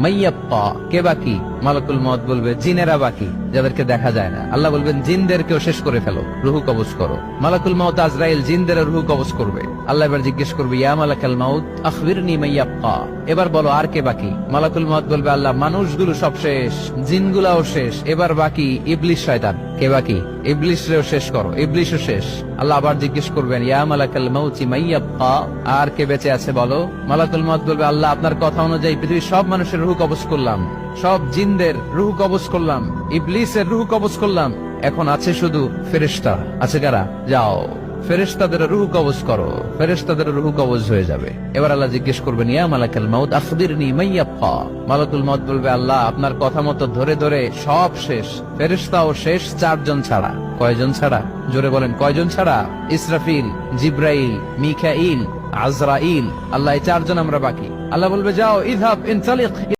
মাইয়াব্বা, কে বাকি? মালাকুল মউত বলবে জিনেরা বাকি, যাদেরকে দেখা যায় না। আল্লাহ বলবেন জিনদেরকেও শেষ করে ফেলো, রুহু কবজ করো। মালাকুল মউত আজরাইল জিনদের রুহু কবজ করবে। আল্লাহ এবার জিজ্ঞেস করবে ইয়া মালাকাল মউত আখবিরনি মাইয়াব্বা, এবার বলো আর কে বাকি? মালাকুল মউত বলবে আল্লাহ মানুষগুলো সব শেষ, জিনগুলাও শেষ, এবার বাকি ইবলিস শয়তান। কে বাকি? ইবলিসরেও শেষ করো, ইবলিসও শেষ। আল্লাহ আবার জিজ্ঞেস করবেন ইয়া মালাকাল মউতি মাইয়াব্বা, আর কে বেঁচে আছে বলো? মালাকুল মউত বলবে আল্লাহ আপনার কথা অনুযায়ী পৃথিবীর সব মানুষের রুহু কবজ করলাম, সব জিনদের রুহু কবজ করলাম, ইবলিসের রুহু কবজ করলাম, এখন আছে শুধু ফেরেশতা। আছে কারা? যাও ফেরেশতাদের রুহু কবজ করো। ফেরেশতাদের রুহু কবজ হয়ে যাবে। এবার আল্লাহ জিজ্ঞেস করবেন ইয়া মালাকাল মউত আখবিরনি মাইয়াব্বা। মালাকুল মউত বলবে আল্লাহ আপনার কথা মতো ধরে ধরে সব শেষ, ফেরেশতাও শেষ, 4 জন ছাড়া। কয়জন ছাড়া? জোরে বলেন কয়জন ছাড়া? ইসরাফিল, জিব্রাইল, মিকাইল, আজরাইল। আল্লাহ এই 4 জন আমরা বাকি। আল্লাহ বলবে যাও ইযহাব ইনতালিক